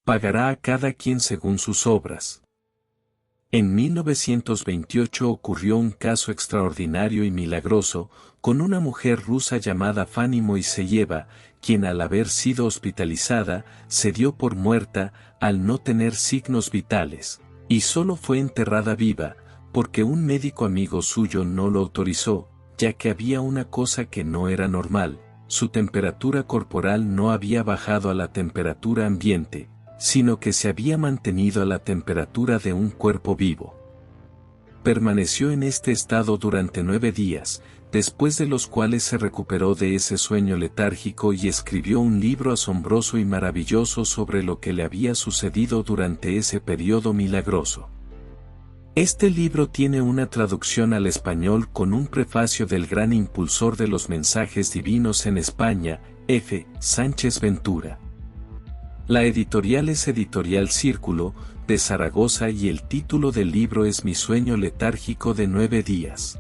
Pagará a cada quien según sus obras. En 1928 ocurrió un caso extraordinario y milagroso, con una mujer rusa llamada Fanny Moiseyeva, quien al haber sido hospitalizada, se dio por muerta, al no tener signos vitales, y solo fue enterrada viva, porque un médico amigo suyo no lo autorizó, ya que había una cosa que no era normal, su temperatura corporal no había bajado a la temperatura ambiente, sino que se había mantenido a la temperatura de un cuerpo vivo. Permaneció en este estado durante 9 días, después de los cuales se recuperó de ese sueño letárgico y escribió un libro asombroso y maravilloso sobre lo que le había sucedido durante ese periodo milagroso. Este libro tiene una traducción al español con un prefacio del gran impulsor de los mensajes divinos en España, F. Sánchez Ventura. La editorial es Editorial Círculo, de Zaragoza, y el título del libro es Mi sueño letárgico de 9 días.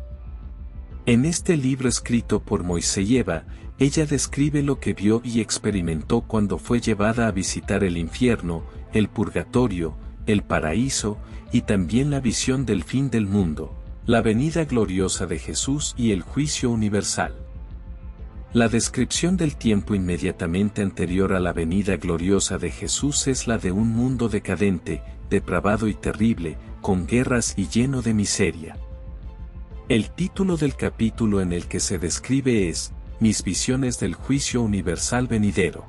En este libro escrito por Moiseyeva, ella describe lo que vio y experimentó cuando fue llevada a visitar el infierno, el purgatorio, el paraíso, y también la visión del fin del mundo, la venida gloriosa de Jesús y el juicio universal. La descripción del tiempo inmediatamente anterior a la venida gloriosa de Jesús es la de un mundo decadente, depravado y terrible, con guerras y lleno de miseria. El título del capítulo en el que se describe es, Mis visiones del juicio universal venidero.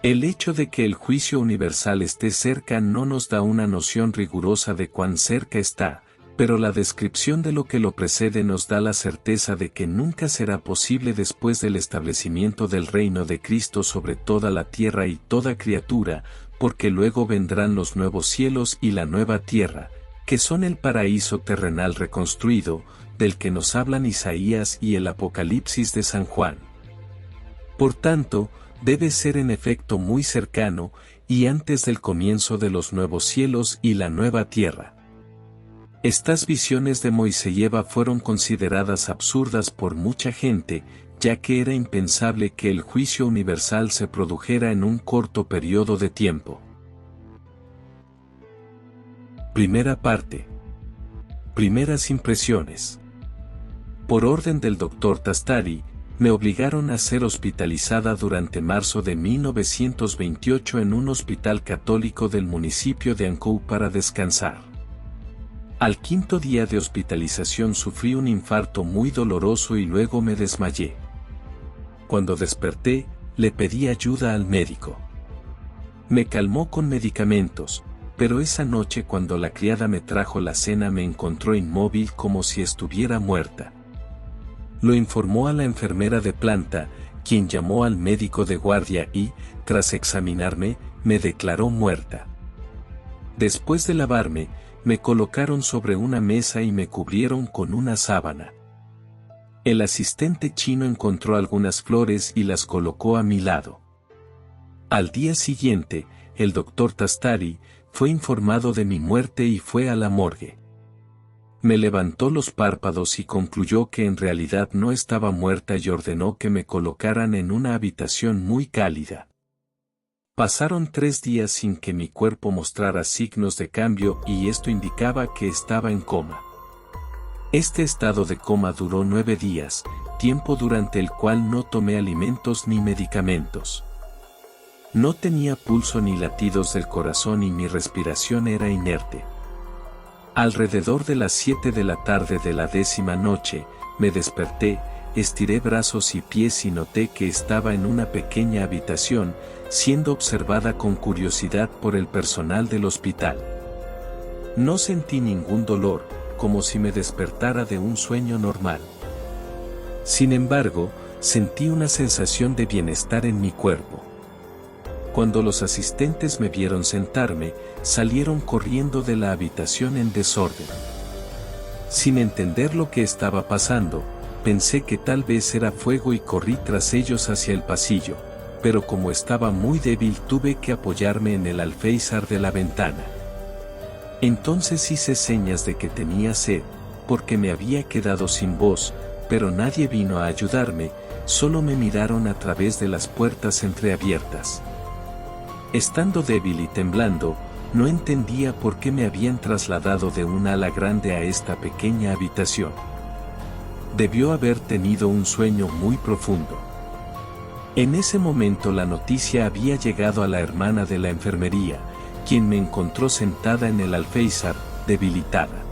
El hecho de que el juicio universal esté cerca no nos da una noción rigurosa de cuán cerca está, pero la descripción de lo que lo precede nos da la certeza de que nunca será posible después del establecimiento del reino de Cristo sobre toda la tierra y toda criatura, porque luego vendrán los nuevos cielos y la nueva tierra, que son el paraíso terrenal reconstruido, del que nos hablan Isaías y el Apocalipsis de San Juan. Por tanto, debe ser en efecto muy cercano, y antes del comienzo de los nuevos cielos y la nueva tierra. Estas visiones de Moiseyeva fueron consideradas absurdas por mucha gente, ya que era impensable que el juicio universal se produjera en un corto periodo de tiempo. Primera parte. Primeras impresiones. Por orden del Dr. Tastari, me obligaron a ser hospitalizada durante marzo de 1928 en un hospital católico del municipio de Ancou para descansar. Al 5º día de hospitalización sufrí un infarto muy doloroso y luego me desmayé. Cuando desperté, le pedí ayuda al médico. Me calmó con medicamentos, pero esa noche cuando la criada me trajo la cena me encontró inmóvil como si estuviera muerta. Lo informó a la enfermera de planta, quien llamó al médico de guardia y, tras examinarme, me declaró muerta. Después de lavarme, me colocaron sobre una mesa y me cubrieron con una sábana. El asistente chino encontró algunas flores y las colocó a mi lado. Al día siguiente, el doctor Tastari fue informado de mi muerte y fue a la morgue. Me levantó los párpados y concluyó que en realidad no estaba muerta y ordenó que me colocaran en una habitación muy cálida. Pasaron 3 días sin que mi cuerpo mostrara signos de cambio y esto indicaba que estaba en coma. Este estado de coma duró 9 días, tiempo durante el cual no tomé alimentos ni medicamentos. No tenía pulso ni latidos del corazón y mi respiración era inerte. Alrededor de las 7 de la tarde de la 10ª noche, me desperté, estiré brazos y pies y noté que estaba en una pequeña habitación, siendo observada con curiosidad por el personal del hospital. No sentí ningún dolor, como si me despertara de un sueño normal. Sin embargo, sentí una sensación de bienestar en mi cuerpo. Cuando los asistentes me vieron sentarme, salieron corriendo de la habitación en desorden. Sin entender lo que estaba pasando, pensé que tal vez era fuego y corrí tras ellos hacia el pasillo, pero como estaba muy débil tuve que apoyarme en el alféizar de la ventana. Entonces hice señas de que tenía sed, porque me había quedado sin voz, pero nadie vino a ayudarme, solo me miraron a través de las puertas entreabiertas. Estando débil y temblando, no entendía por qué me habían trasladado de una ala grande a esta pequeña habitación. Debió haber tenido un sueño muy profundo. En ese momento la noticia había llegado a la hermana de la enfermería, quien me encontró sentada en el alféizar, debilitada.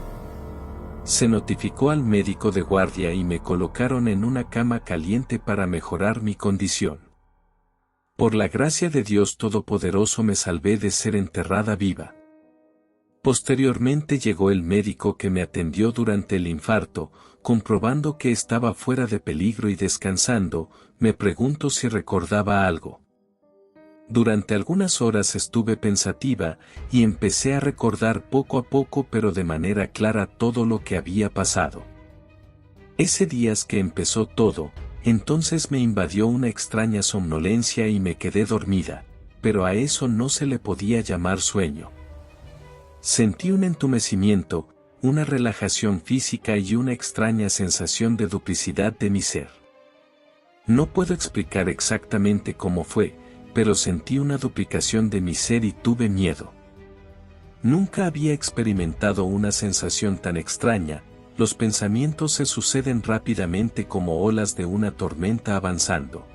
Se notificó al médico de guardia y me colocaron en una cama caliente para mejorar mi condición. Por la gracia de Dios Todopoderoso me salvé de ser enterrada viva. Posteriormente llegó el médico que me atendió durante el infarto, comprobando que estaba fuera de peligro y descansando, me preguntó si recordaba algo. Durante algunas horas estuve pensativa y empecé a recordar poco a poco pero de manera clara todo lo que había pasado. Ese día que empezó todo, entonces me invadió una extraña somnolencia y me quedé dormida, pero a eso no se le podía llamar sueño. Sentí un entumecimiento, una relajación física y una extraña sensación de duplicidad de mi ser. No puedo explicar exactamente cómo fue, pero sentí una duplicación de mi ser y tuve miedo. Nunca había experimentado una sensación tan extraña, los pensamientos se suceden rápidamente como olas de una tormenta avanzando.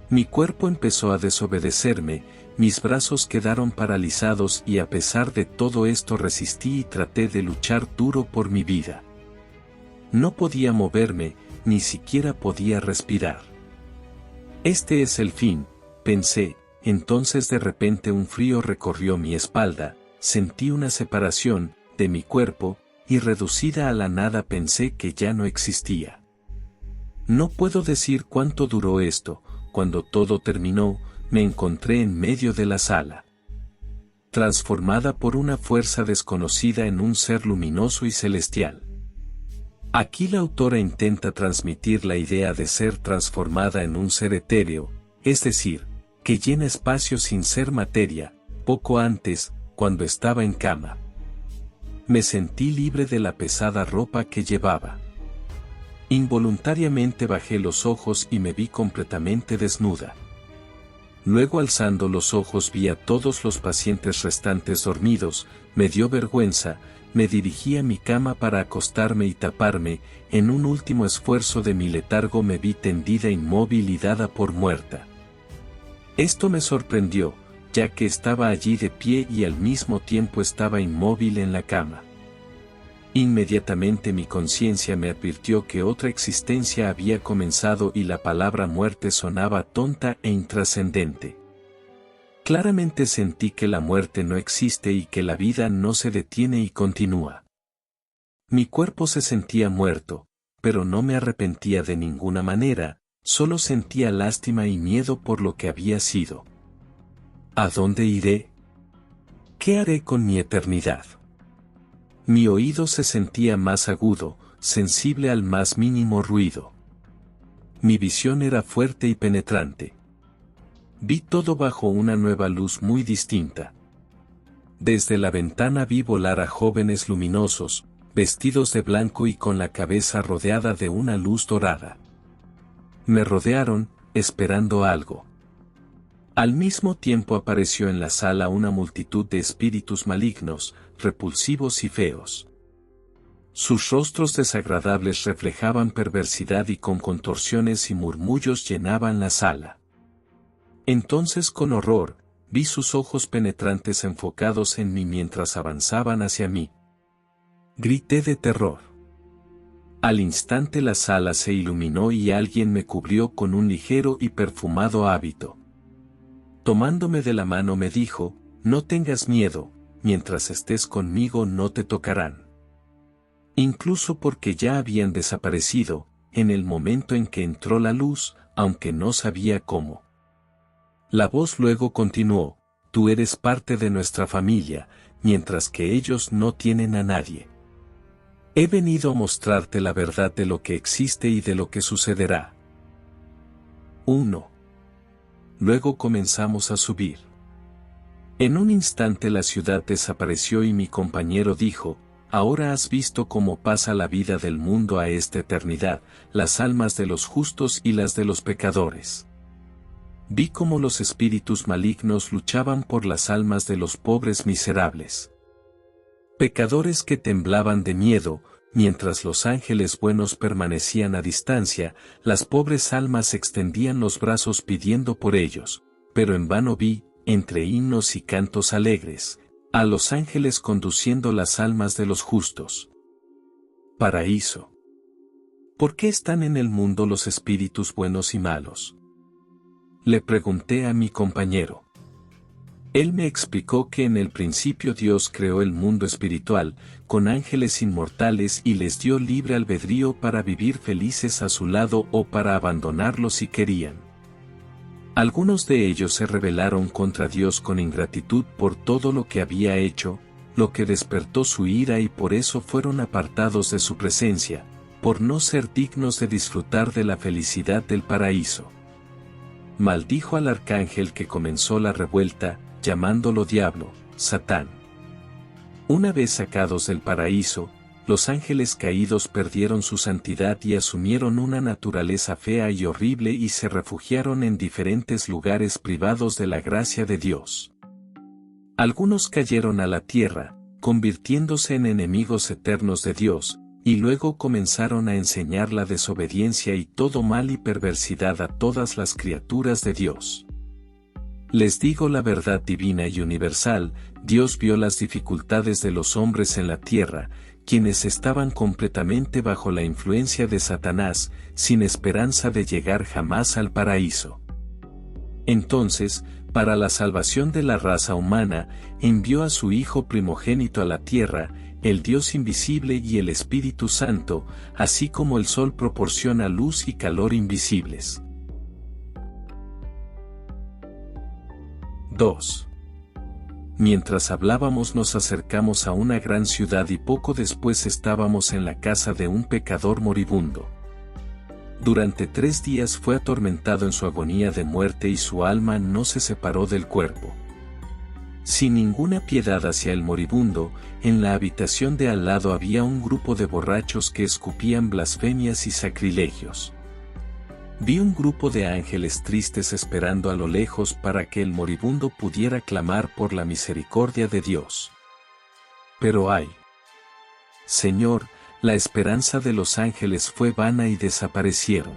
Mi cuerpo empezó a desobedecerme, mis brazos quedaron paralizados y a pesar de todo esto resistí y traté de luchar duro por mi vida. No podía moverme, ni siquiera podía respirar. Este es el fin, pensé, entonces de repente un frío recorrió mi espalda, sentí una separación de mi cuerpo, y reducida a la nada pensé que ya no existía. No puedo decir cuánto duró esto, cuando todo terminó, me encontré en medio de la sala. Transformada por una fuerza desconocida en un ser luminoso y celestial. Aquí la autora intenta transmitir la idea de ser transformada en un ser etéreo, es decir, que llena espacio sin ser materia, poco antes, cuando estaba en cama. Me sentí libre de la pesada ropa que llevaba. Involuntariamente bajé los ojos y me vi completamente desnuda. Luego alzando los ojos vi a todos los pacientes restantes dormidos, me dio vergüenza, me dirigí a mi cama para acostarme y taparme, en un último esfuerzo de mi letargo me vi tendida inmóvil y dada por muerta. Esto me sorprendió, ya que estaba allí de pie y al mismo tiempo estaba inmóvil en la cama. Inmediatamente mi conciencia me advirtió que otra existencia había comenzado y la palabra muerte sonaba tonta e intrascendente. Claramente sentí que la muerte no existe y que la vida no se detiene y continúa. Mi cuerpo se sentía muerto, pero no me arrepentía de ninguna manera, solo sentía lástima y miedo por lo que había sido. ¿A dónde iré? ¿Qué haré con mi eternidad? Mi oído se sentía más agudo, sensible al más mínimo ruido. Mi visión era fuerte y penetrante. Vi todo bajo una nueva luz muy distinta. Desde la ventana vi volar a jóvenes luminosos, vestidos de blanco y con la cabeza rodeada de una luz dorada. Me rodearon, esperando algo. Al mismo tiempo apareció en la sala una multitud de espíritus malignos, repulsivos y feos. Sus rostros desagradables reflejaban perversidad y con contorsiones y murmullos llenaban la sala. Entonces con horror, vi sus ojos penetrantes enfocados en mí mientras avanzaban hacia mí. Grité de terror. Al instante la sala se iluminó y alguien me cubrió con un ligero y perfumado hábito. Tomándome de la mano me dijo, no tengas miedo, mientras estés conmigo no te tocarán. Incluso porque ya habían desaparecido, en el momento en que entró la luz, aunque no sabía cómo. La voz luego continuó, tú eres parte de nuestra familia, mientras que ellos no tienen a nadie. He venido a mostrarte la verdad de lo que existe y de lo que sucederá. 1. Luego comenzamos a subir. En un instante la ciudad desapareció y mi compañero dijo, ahora has visto cómo pasa la vida del mundo a esta eternidad, las almas de los justos y las de los pecadores. Vi cómo los espíritus malignos luchaban por las almas de los pobres miserables. Pecadores que temblaban de miedo, mientras los ángeles buenos permanecían a distancia, las pobres almas extendían los brazos pidiendo por ellos, pero en vano vi, entre himnos y cantos alegres, a los ángeles conduciendo las almas de los justos. Paraíso. ¿Por qué están en el mundo los espíritus buenos y malos? Le pregunté a mi compañero. Él me explicó que en el principio Dios creó el mundo espiritual, con ángeles inmortales y les dio libre albedrío para vivir felices a su lado o para abandonarlo si querían. Algunos de ellos se rebelaron contra Dios con ingratitud por todo lo que había hecho, lo que despertó su ira y por eso fueron apartados de su presencia, por no ser dignos de disfrutar de la felicidad del paraíso. Maldijo al arcángel que comenzó la revuelta, llamándolo diablo, Satán. Una vez sacados del paraíso, los ángeles caídos perdieron su santidad y asumieron una naturaleza fea y horrible y se refugiaron en diferentes lugares privados de la gracia de Dios. Algunos cayeron a la tierra, convirtiéndose en enemigos eternos de Dios, y luego comenzaron a enseñar la desobediencia y todo mal y perversidad a todas las criaturas de Dios. Les digo la verdad divina y universal, Dios vio las dificultades de los hombres en la tierra, quienes estaban completamente bajo la influencia de Satanás, sin esperanza de llegar jamás al paraíso. Entonces, para la salvación de la raza humana, envió a su Hijo primogénito a la tierra, el Dios invisible y el Espíritu Santo, así como el sol proporciona luz y calor invisibles. 2. Mientras hablábamos nos acercamos a una gran ciudad y poco después estábamos en la casa de un pecador moribundo. Durante 3 días fue atormentado en su agonía de muerte y su alma no se separó del cuerpo. Sin ninguna piedad hacia el moribundo, en la habitación de al lado había un grupo de borrachos que escupían blasfemias y sacrilegios. Vi un grupo de ángeles tristes esperando a lo lejos para que el moribundo pudiera clamar por la misericordia de Dios. Pero ay, Señor, la esperanza de los ángeles fue vana y desaparecieron.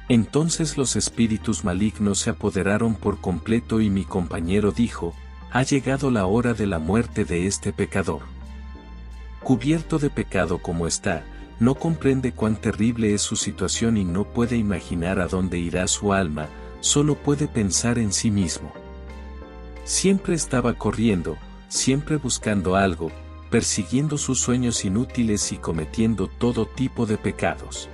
Entonces los espíritus malignos se apoderaron por completo y mi compañero dijo, ha llegado la hora de la muerte de este pecador. Cubierto de pecado como está, no comprende cuán terrible es su situación y no puede imaginar a dónde irá su alma, solo puede pensar en sí mismo. Siempre estaba corriendo, siempre buscando algo, persiguiendo sus sueños inútiles y cometiendo todo tipo de pecados.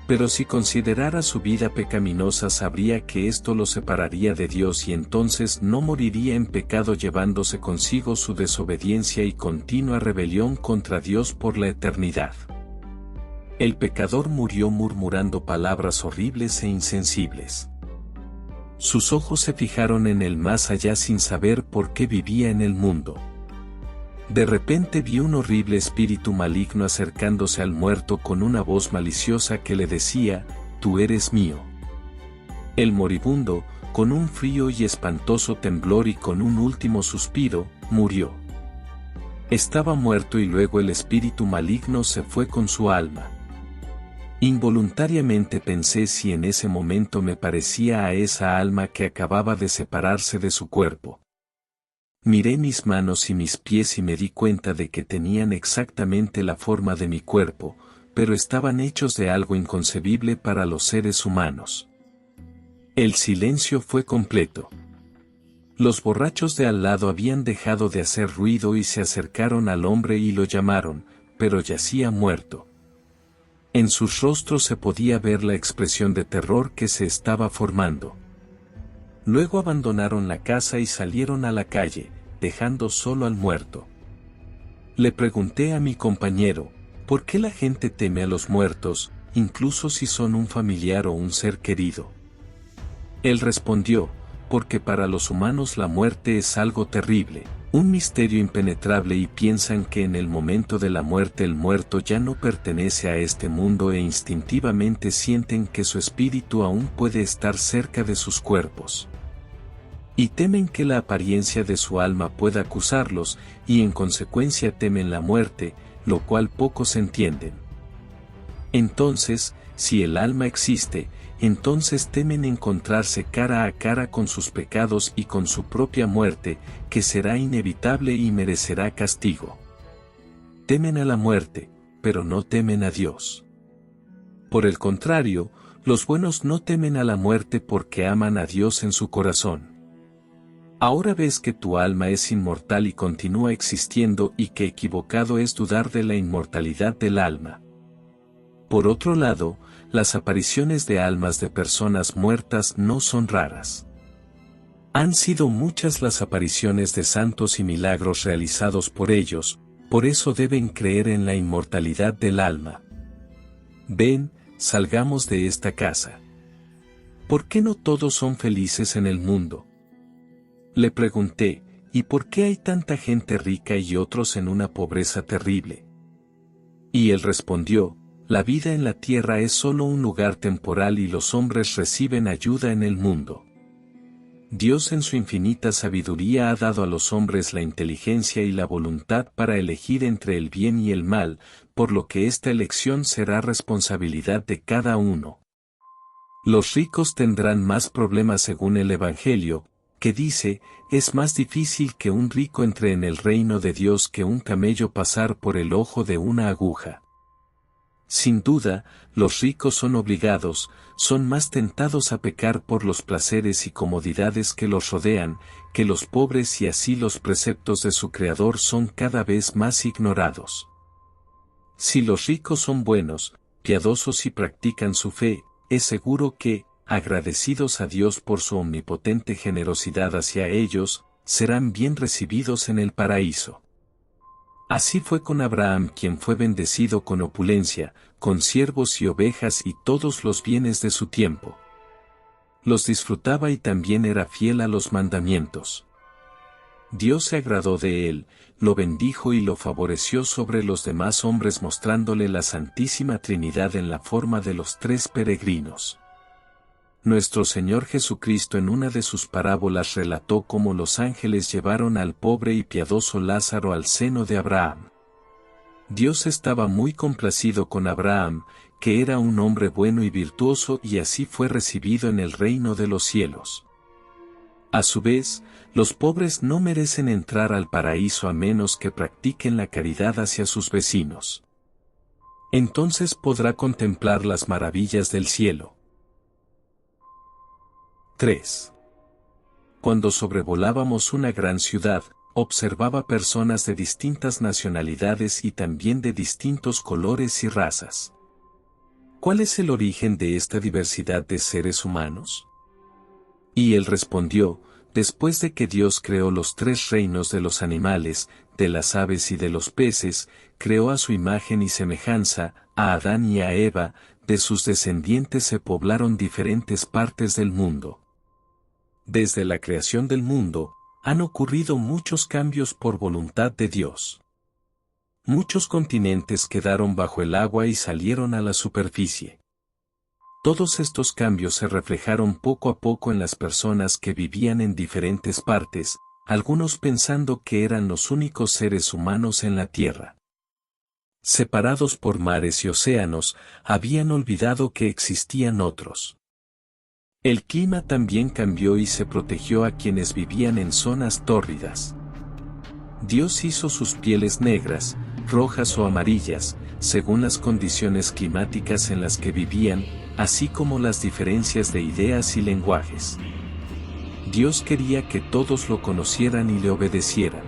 Pero si considerara su vida pecaminosa sabría que esto lo separaría de Dios y entonces no moriría en pecado llevándose consigo su desobediencia y continua rebelión contra Dios por la eternidad. El pecador murió murmurando palabras horribles e insensibles. Sus ojos se fijaron en el más allá sin saber por qué vivía en el mundo. De repente vio un horrible espíritu maligno acercándose al muerto con una voz maliciosa que le decía, «Tú eres mío». El moribundo, con un frío y espantoso temblor y con un último suspiro, murió. Estaba muerto y luego el espíritu maligno se fue con su alma. Involuntariamente pensé si en ese momento me parecía a esa alma que acababa de separarse de su cuerpo. Miré mis manos y mis pies y me di cuenta de que tenían exactamente la forma de mi cuerpo, pero estaban hechos de algo inconcebible para los seres humanos. El silencio fue completo. Los borrachos de al lado habían dejado de hacer ruido y se acercaron al hombre y lo llamaron, pero yacía muerto. En sus rostros se podía ver la expresión de terror que se estaba formando. Luego abandonaron la casa y salieron a la calle, dejando solo al muerto. Le pregunté a mi compañero, ¿por qué la gente teme a los muertos, incluso si son un familiar o un ser querido? Él respondió, porque para los humanos la muerte es algo terrible, un misterio impenetrable y piensan que en el momento de la muerte el muerto ya no pertenece a este mundo e instintivamente sienten que su espíritu aún puede estar cerca de sus cuerpos. Y temen que la apariencia de su alma pueda acusarlos, y en consecuencia temen la muerte, lo cual pocos entienden. Entonces, si el alma existe, entonces temen encontrarse cara a cara con sus pecados y con su propia muerte, que será inevitable y merecerá castigo. Temen a la muerte, pero no temen a Dios. Por el contrario, los buenos no temen a la muerte porque aman a Dios en su corazón. Ahora ves que tu alma es inmortal y continúa existiendo y que equivocado es dudar de la inmortalidad del alma. Por otro lado, las apariciones de almas de personas muertas no son raras. Han sido muchas las apariciones de santos y milagros realizados por ellos, por eso deben creer en la inmortalidad del alma. Ven, salgamos de esta casa. ¿Por qué no todos son felices en el mundo? Le pregunté, ¿y por qué hay tanta gente rica y otros en una pobreza terrible? Y él respondió, la vida en la tierra es solo un lugar temporal y los hombres reciben ayuda en el mundo. Dios en su infinita sabiduría ha dado a los hombres la inteligencia y la voluntad para elegir entre el bien y el mal, por lo que esta elección será responsabilidad de cada uno. Los ricos tendrán más problemas según el Evangelio, que dice, es más difícil que un rico entre en el reino de Dios que un camello pasar por el ojo de una aguja. Sin duda, los ricos son obligados, son más tentados a pecar por los placeres y comodidades que los rodean, que los pobres y así los preceptos de su Creador son cada vez más ignorados. Si los ricos son buenos, piadosos y practican su fe, es seguro que, agradecidos a Dios por su omnipotente generosidad hacia ellos, serán bien recibidos en el paraíso. Así fue con Abraham, quien fue bendecido con opulencia, con siervos y ovejas y todos los bienes de su tiempo. Los disfrutaba y también era fiel a los mandamientos. Dios se agradó de él, lo bendijo y lo favoreció sobre los demás hombres mostrándole la Santísima Trinidad en la forma de los tres peregrinos. Nuestro Señor Jesucristo en una de sus parábolas relató cómo los ángeles llevaron al pobre y piadoso Lázaro al seno de Abraham. Dios estaba muy complacido con Abraham, que era un hombre bueno y virtuoso y así fue recibido en el reino de los cielos. A su vez, los pobres no merecen entrar al paraíso a menos que practiquen la caridad hacia sus vecinos. Entonces podrá contemplar las maravillas del cielo. 3. Cuando sobrevolábamos una gran ciudad, observaba personas de distintas nacionalidades y también de distintos colores y razas. ¿Cuál es el origen de esta diversidad de seres humanos? Y él respondió, después de que Dios creó los tres reinos de los animales, de las aves y de los peces, creó a su imagen y semejanza, a Adán y a Eva, de sus descendientes se poblaron diferentes partes del mundo. Desde la creación del mundo, han ocurrido muchos cambios por voluntad de Dios. Muchos continentes quedaron bajo el agua y salieron a la superficie. Todos estos cambios se reflejaron poco a poco en las personas que vivían en diferentes partes, algunos pensando que eran los únicos seres humanos en la tierra. Separados por mares y océanos, habían olvidado que existían otros. El clima también cambió y se protegió a quienes vivían en zonas tórridas. Dios hizo sus pieles negras, rojas o amarillas, según las condiciones climáticas en las que vivían, así como las diferencias de ideas y lenguajes. Dios quería que todos lo conocieran y le obedecieran.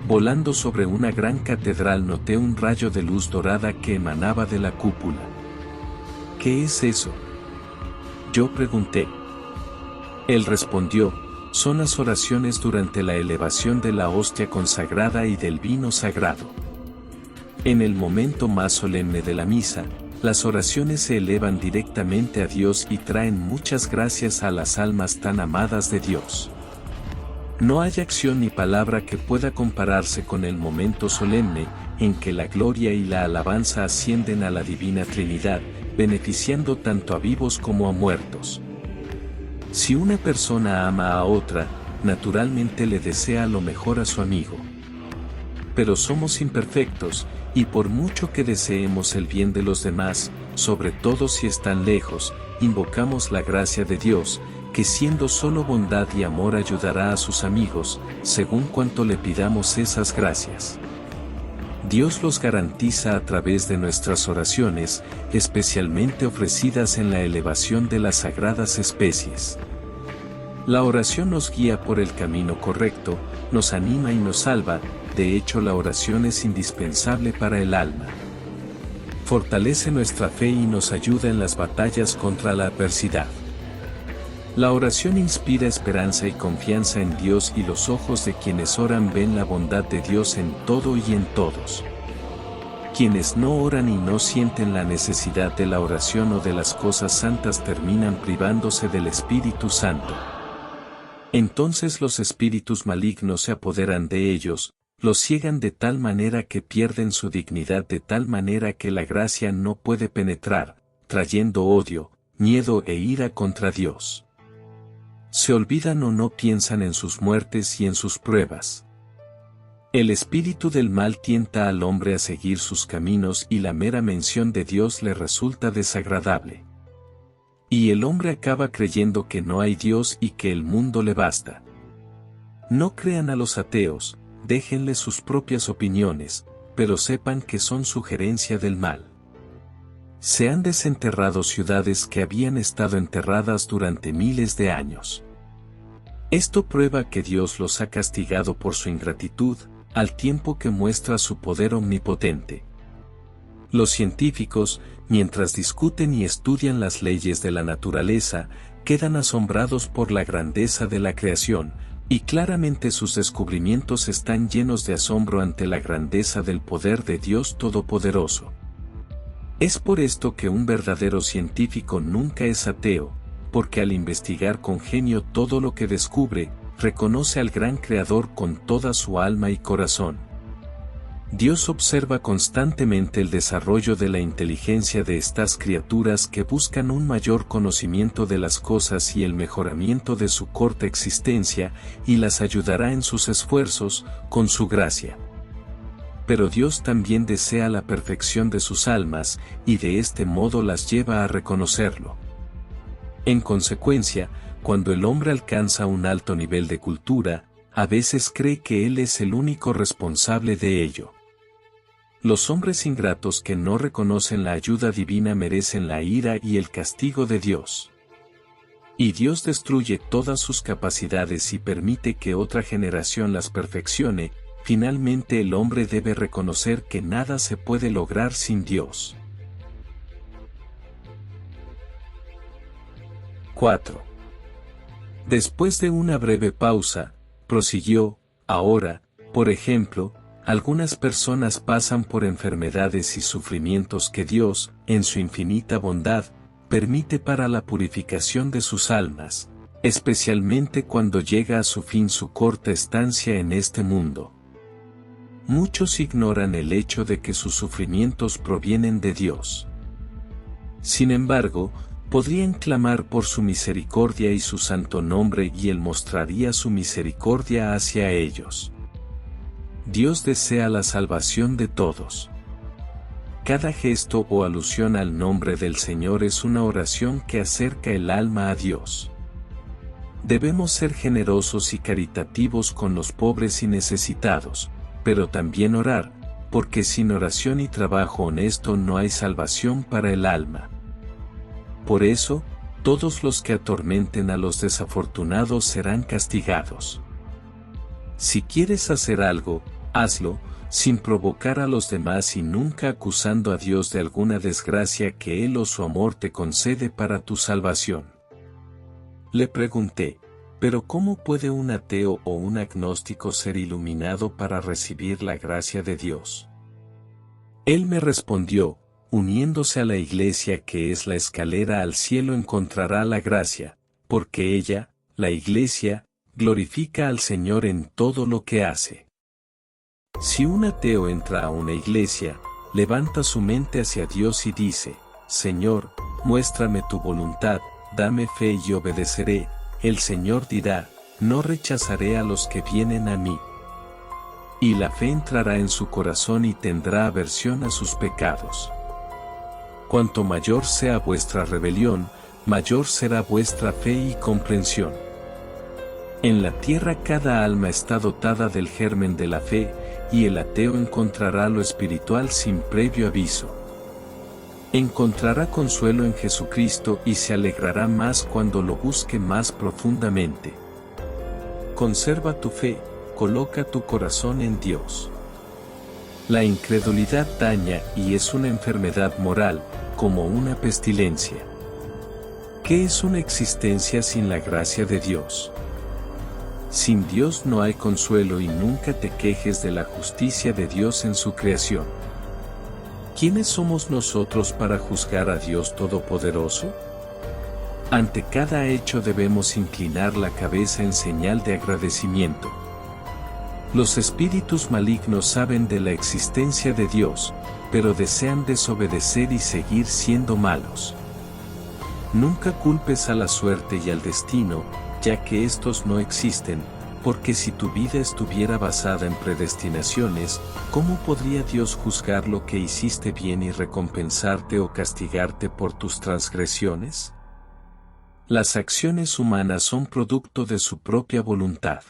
Volando sobre una gran catedral noté un rayo de luz dorada que emanaba de la cúpula. ¿Qué es eso?, yo pregunté. Él respondió, son las oraciones durante la elevación de la hostia consagrada y del vino sagrado. En el momento más solemne de la misa, las oraciones se elevan directamente a Dios y traen muchas gracias a las almas tan amadas de Dios. No hay acción ni palabra que pueda compararse con el momento solemne en que la gloria y la alabanza ascienden a la Divina Trinidad, beneficiando tanto a vivos como a muertos. Si una persona ama a otra, naturalmente le desea lo mejor a su amigo. Pero somos imperfectos, y por mucho que deseemos el bien de los demás, sobre todo si están lejos, invocamos la gracia de Dios, que siendo solo bondad y amor ayudará a sus amigos, según cuanto le pidamos esas gracias. Dios los garantiza a través de nuestras oraciones, especialmente ofrecidas en la elevación de las sagradas especies. La oración nos guía por el camino correcto, nos anima y nos salva, de hecho la oración es indispensable para el alma. Fortalece nuestra fe y nos ayuda en las batallas contra la adversidad. La oración inspira esperanza y confianza en Dios y los ojos de quienes oran ven la bondad de Dios en todo y en todos. Quienes no oran y no sienten la necesidad de la oración o de las cosas santas terminan privándose del Espíritu Santo. Entonces los espíritus malignos se apoderan de ellos, los ciegan de tal manera que pierden su dignidad de tal manera que la gracia no puede penetrar, trayendo odio, miedo e ira contra Dios. Se olvidan o no piensan en sus muertes y en sus pruebas. El espíritu del mal tienta al hombre a seguir sus caminos y la mera mención de Dios le resulta desagradable. Y el hombre acaba creyendo que no hay Dios y que el mundo le basta. No crean a los ateos, déjenles sus propias opiniones, pero sepan que son sugerencia del mal. Se han desenterrado ciudades que habían estado enterradas durante miles de años. Esto prueba que Dios los ha castigado por su ingratitud, al tiempo que muestra su poder omnipotente. Los científicos, mientras discuten y estudian las leyes de la naturaleza, quedan asombrados por la grandeza de la creación, y claramente sus descubrimientos están llenos de asombro ante la grandeza del poder de Dios Todopoderoso. Es por esto que un verdadero científico nunca es ateo, porque al investigar con genio todo lo que descubre, reconoce al gran Creador con toda su alma y corazón. Dios observa constantemente el desarrollo de la inteligencia de estas criaturas que buscan un mayor conocimiento de las cosas y el mejoramiento de su corta existencia, y las ayudará en sus esfuerzos, con su gracia. Pero Dios también desea la perfección de sus almas, y de este modo las lleva a reconocerlo. En consecuencia, cuando el hombre alcanza un alto nivel de cultura, a veces cree que él es el único responsable de ello. Los hombres ingratos que no reconocen la ayuda divina merecen la ira y el castigo de Dios. Y Dios destruye todas sus capacidades y permite que otra generación las perfeccione. Finalmente el hombre debe reconocer que nada se puede lograr sin Dios. 4. Después de una breve pausa, prosiguió, ahora, por ejemplo, algunas personas pasan por enfermedades y sufrimientos que Dios, en su infinita bondad, permite para la purificación de sus almas, especialmente cuando llega a su fin su corta estancia en este mundo. Muchos ignoran el hecho de que sus sufrimientos provienen de Dios. Sin embargo, podrían clamar por su misericordia y su santo nombre y Él mostraría su misericordia hacia ellos. Dios desea la salvación de todos. Cada gesto o alusión al nombre del Señor es una oración que acerca el alma a Dios. Debemos ser generosos y caritativos con los pobres y necesitados, pero también orar, porque sin oración y trabajo honesto no hay salvación para el alma. Por eso, todos los que atormenten a los desafortunados serán castigados. Si quieres hacer algo, hazlo, sin provocar a los demás y nunca acusando a Dios de alguna desgracia que Él o su amor te concede para tu salvación. Le pregunté, ¿pero cómo puede un ateo o un agnóstico ser iluminado para recibir la gracia de Dios? Él me respondió, uniéndose a la Iglesia que es la escalera al cielo encontrará la gracia, porque ella, la Iglesia, glorifica al Señor en todo lo que hace. Si un ateo entra a una iglesia, levanta su mente hacia Dios y dice, Señor, muéstrame tu voluntad, dame fe y obedeceré, el Señor dirá, no rechazaré a los que vienen a mí. Y la fe entrará en su corazón y tendrá aversión a sus pecados. Cuanto mayor sea vuestra rebelión, mayor será vuestra fe y comprensión. En la tierra cada alma está dotada del germen de la fe, y el ateo encontrará lo espiritual sin previo aviso. Encontrará consuelo en Jesucristo y se alegrará más cuando lo busque más profundamente. Conserva tu fe, coloca tu corazón en Dios. La incredulidad daña y es una enfermedad moral, como una pestilencia. ¿Qué es una existencia sin la gracia de Dios? Sin Dios no hay consuelo y nunca te quejes de la justicia de Dios en su creación. ¿Quiénes somos nosotros para juzgar a Dios Todopoderoso? Ante cada hecho debemos inclinar la cabeza en señal de agradecimiento. Los espíritus malignos saben de la existencia de Dios, pero desean desobedecer y seguir siendo malos. Nunca culpes a la suerte y al destino, ya que estos no existen, porque si tu vida estuviera basada en predestinaciones, ¿cómo podría Dios juzgar lo que hiciste bien y recompensarte o castigarte por tus transgresiones? Las acciones humanas son producto de su propia voluntad.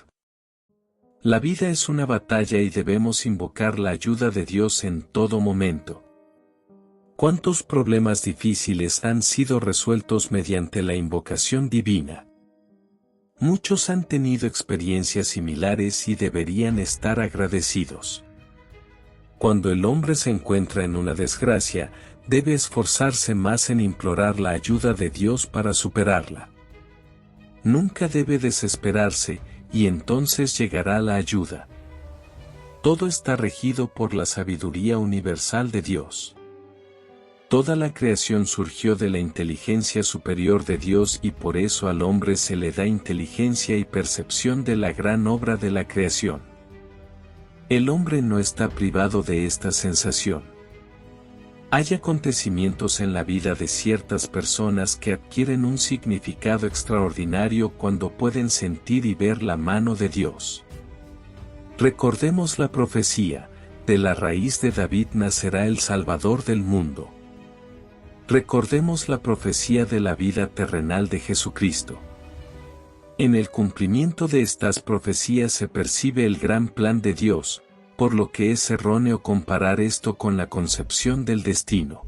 La vida es una batalla y debemos invocar la ayuda de Dios en todo momento. ¿Cuántos problemas difíciles han sido resueltos mediante la invocación divina? Muchos han tenido experiencias similares y deberían estar agradecidos. Cuando el hombre se encuentra en una desgracia, debe esforzarse más en implorar la ayuda de Dios para superarla. Nunca debe desesperarse, y entonces llegará la ayuda. Todo está regido por la sabiduría universal de Dios. Toda la creación surgió de la inteligencia superior de Dios y por eso al hombre se le da inteligencia y percepción de la gran obra de la creación. El hombre no está privado de esta sensación. Hay acontecimientos en la vida de ciertas personas que adquieren un significado extraordinario cuando pueden sentir y ver la mano de Dios. Recordemos la profecía, de la raíz de David nacerá el Salvador del mundo. Recordemos la profecía de la vida terrenal de Jesucristo. En el cumplimiento de estas profecías se percibe el gran plan de Dios, por lo que es erróneo comparar esto con la concepción del destino.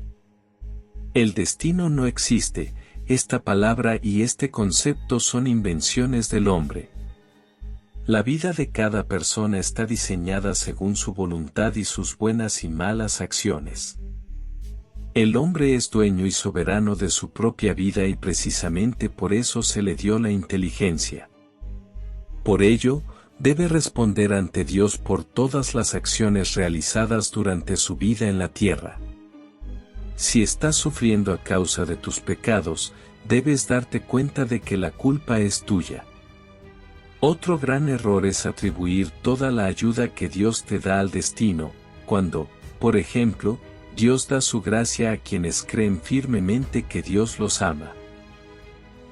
El destino no existe, esta palabra y este concepto son invenciones del hombre. La vida de cada persona está diseñada según su voluntad y sus buenas y malas acciones. El hombre es dueño y soberano de su propia vida y precisamente por eso se le dio la inteligencia. Por ello, debe responder ante Dios por todas las acciones realizadas durante su vida en la tierra. Si estás sufriendo a causa de tus pecados, debes darte cuenta de que la culpa es tuya. Otro gran error es atribuir toda la ayuda que Dios te da al destino, cuando, por ejemplo, Dios da su gracia a quienes creen firmemente que Dios los ama.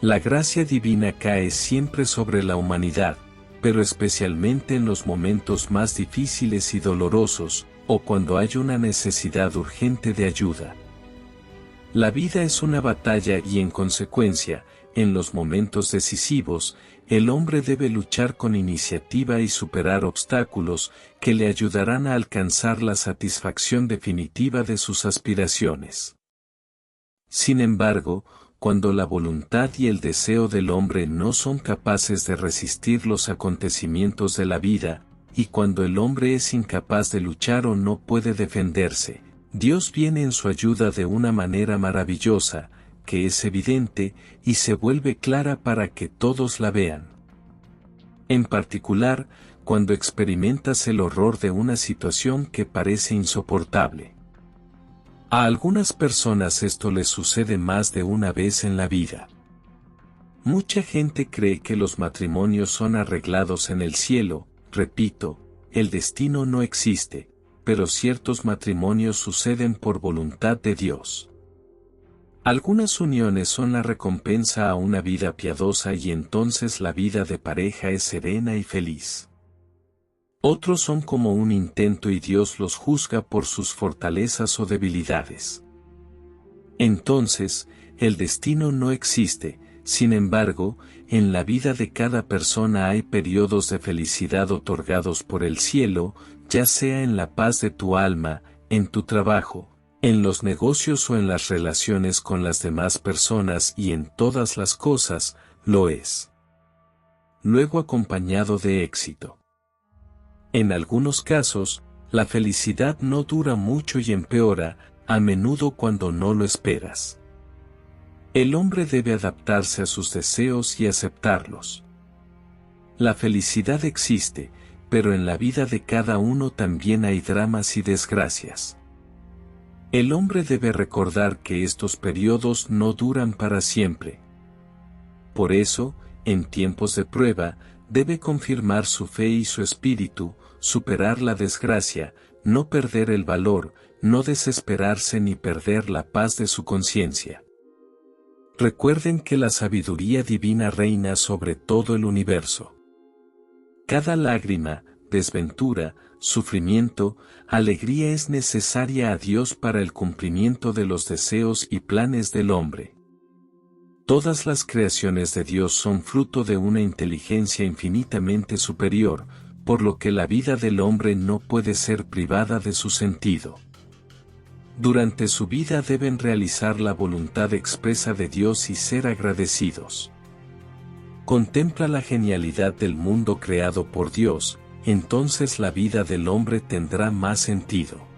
La gracia divina cae siempre sobre la humanidad, pero especialmente en los momentos más difíciles y dolorosos, o cuando hay una necesidad urgente de ayuda. La vida es una batalla y en consecuencia, en los momentos decisivos, el hombre debe luchar con iniciativa y superar obstáculos que le ayudarán a alcanzar la satisfacción definitiva de sus aspiraciones. Sin embargo, cuando la voluntad y el deseo del hombre no son capaces de resistir los acontecimientos de la vida, y cuando el hombre es incapaz de luchar o no puede defenderse, Dios viene en su ayuda de una manera maravillosa, que es evidente y se vuelve clara para que todos la vean. En particular, cuando experimentas el horror de una situación que parece insoportable. A algunas personas esto les sucede más de una vez en la vida. Mucha gente cree que los matrimonios son arreglados en el cielo. Repito, el destino no existe, pero ciertos matrimonios suceden por voluntad de Dios. Algunas uniones son la recompensa a una vida piadosa y entonces la vida de pareja es serena y feliz. Otros son como un intento y Dios los juzga por sus fortalezas o debilidades. Entonces, el destino no existe. Sin embargo, en la vida de cada persona hay periodos de felicidad otorgados por el cielo, ya sea en la paz de tu alma, en tu trabajo, en los negocios o en las relaciones con las demás personas y en todas las cosas, lo es. Luego acompañado de éxito. En algunos casos, la felicidad no dura mucho y empeora, a menudo cuando no lo esperas. El hombre debe adaptarse a sus deseos y aceptarlos. La felicidad existe, pero en la vida de cada uno también hay dramas y desgracias. El hombre debe recordar que estos periodos no duran para siempre. Por eso, en tiempos de prueba, debe confirmar su fe y su espíritu, superar la desgracia, no perder el valor, no desesperarse ni perder la paz de su conciencia. Recuerden que la sabiduría divina reina sobre todo el universo. Cada lágrima, desventura, sufrimiento, alegría es necesaria a Dios para el cumplimiento de los deseos y planes del hombre. Todas las creaciones de Dios son fruto de una inteligencia infinitamente superior, por lo que la vida del hombre no puede ser privada de su sentido. Durante su vida deben realizar la voluntad expresa de Dios y ser agradecidos. Contempla la genialidad del mundo creado por Dios, entonces la vida del hombre tendrá más sentido.